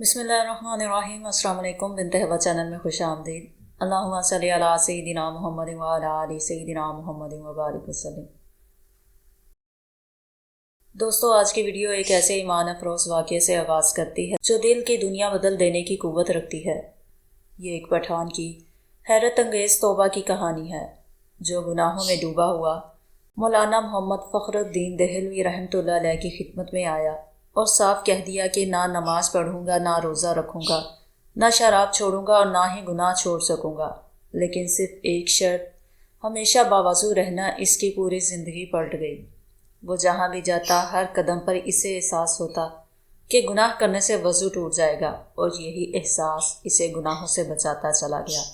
बिस्मिल्लाहिर्रहमानिर्रहीम। अस्सलाम वालेकुम। बिन्त हवा चैनल में खुश आमदीद। अल्लाहुम्मा सल्ली अला सय्यिदिना मुहम्मद व अला आलि सय्यिदिना मुहम्मद व बारिक वसल्लम। दोस्तों, आज की वीडियो एक ऐसे ईमान अफरोज़ वाक़े से आगाज़ करती है जो दिल की दुनिया बदल देने की क़ुव्वत रखती है। ये एक पठान की हैरत अंगेज़ तौबा की कहानी है जो गुनाहों में डूबा हुआ मौलाना मोहम्मद फ़खरुद्दीन देहलवी रहमतुल्लाह अलैह की खिदमत में आया और साफ कह दिया कि ना नमाज पढ़ूंगा, ना रोज़ा रखूंगा, ना शराब छोड़ूंगा और ना ही गुनाह छोड़ सकूंगा, लेकिन सिर्फ एक शर्त, हमेशा बावज़ू रहना। इसकी पूरी ज़िंदगी पलट गई। वो जहाँ भी जाता हर कदम पर इसे एहसास होता कि गुनाह करने से वज़ू टूट जाएगा और यही एहसास इसे गुनाहों से बचाता चला गया।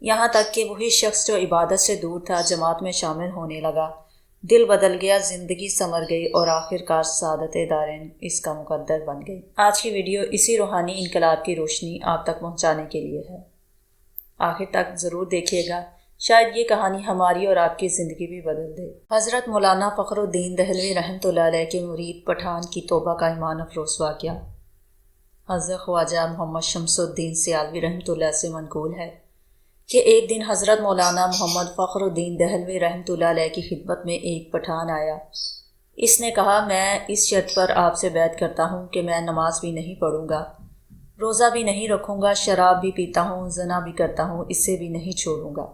यहाँ तक कि वही शख्स जो इबादत से दूर था जमात में शामिल होने लगा। दिल बदल गया, ज़िंदगी संवर गई और आखिरकार सादत दारैन इसका मुकद्दर बन गई। आज की वीडियो इसी रूहानी इनकलाब की रोशनी आप तक पहुँचाने के लिए है। आखिर तक ज़रूर देखिएगा, शायद ये कहानी हमारी और आपकी ज़िंदगी भी बदल दे। हज़रत मौलाना फ़खरुद्दीन देहलवी रहमतुल्लाह अलैह के मुरीद पठान की तौबा का ईमान अफरोज़ वाक़या हज़रत ख्वाजा मोहम्मद शमसुद्दीन सियालवी रहमतुल्लाह से मनक़ूल है कि एक दिन हज़रत मौलाना मोहम्मद फ़खरुद्दीन देहलवी रहमतुल्लाह अलैह की खिदमत में एक पठान आया। इसने कहा, मैं इस शर्त पर आपसे बैत करता हूँ कि मैं नमाज भी नहीं पढ़ूँगा, रोज़ा भी नहीं रखूँगा, शराब भी पीता हूँ, ज़ना भी करता हूँ, इससे भी नहीं छोड़ूँगा।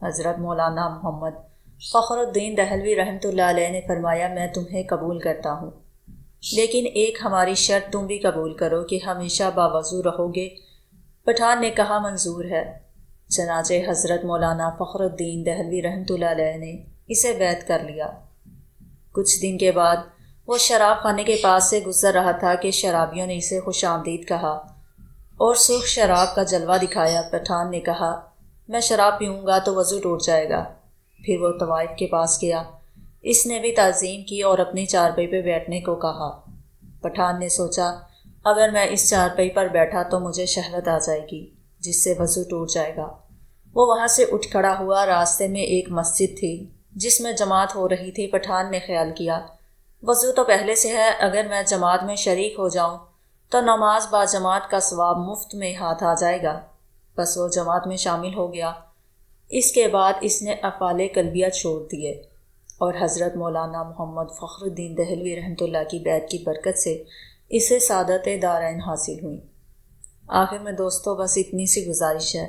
हज़रत मौलाना मोहम्मद फ़खरुद्दीन देहलवी रहमतुल्लाह अलैह ने फरमाया, मैं तुम्हें कबूल करता हूँ, लेकिन एक हमारी शर्त तुम भी कबूल करो कि हमेशा बावज़ू रहोगे। पठान ने कहा, मंजूर है। चनाचे हज़रत मौलाना फ़खरुद्दीन देहलवी रहमतुल्लाह अलैह ने इसे बैत कर लिया। कुछ दिन के बाद वो शराब खाने के पास से गुज़र रहा था कि शराबियों ने इसे खुश आमदीद कहा और सुर्ख शराब का जलवा दिखाया। पठान ने कहा, मैं शराब पीऊँगा तो वज़ू टूट जाएगा। फिर वो तवाइफ के पास गया। इसने भी ताज़ीम की और अपनी चारपाई पर बैठने को कहा। पठान ने सोचा, अगर मैं इस चारपाई पर बैठा तो मुझे शहवत आ जाएगी जिससे वज़ू टूट जाएगा। वो वहाँ से उठ खड़ा हुआ। रास्ते में एक मस्जिद थी जिसमें जमात हो रही थी। पठान ने ख्याल किया, वज़ू तो पहले से है, अगर मैं जमात में शरीक हो जाऊँ तो नमाज बाजमात का सवाब मुफ्त में हाथ आ जाएगा। बस वो जमात में शामिल हो गया। इसके बाद इसने अफ़ाले कल्बिया छोड़ दिए और हज़रत मौलाना मोहम्मद फ़खरुद्दीन देहलवी रहमतुल्लाह की बैत की बरकत से इसे सादत दारैन हासिल हुई। आखिर में दोस्तों, बस इतनी सी गुजारिश है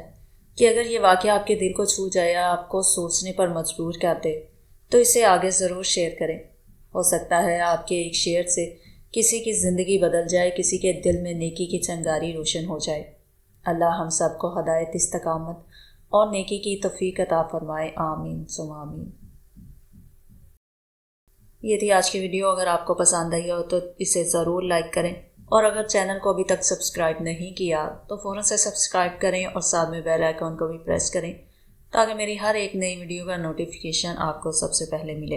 कि अगर ये वाक़या आपके दिल को छू जाए या आपको सोचने पर मजबूर कर दे तो इसे आगे ज़रूर शेयर करें। हो सकता है आपके एक शेयर से किसी की ज़िंदगी बदल जाए, किसी के दिल में नेकी की चिंगारी रोशन हो जाए। अल्लाह हम सब को हदायत, इस्तकामत और नेकी की तौफीक अता फरमाए। आमीन सुम आमीन। ये थी आज की वीडियो। अगर आपको पसंद आई हो तो इसे ज़रूर लाइक करें और अगर चैनल को अभी तक सब्सक्राइब नहीं किया तो फ़ौरन से सब्सक्राइब करें और साथ में बेल आइकन को भी प्रेस करें ताकि मेरी हर एक नई वीडियो का नोटिफिकेशन आपको सबसे पहले मिले।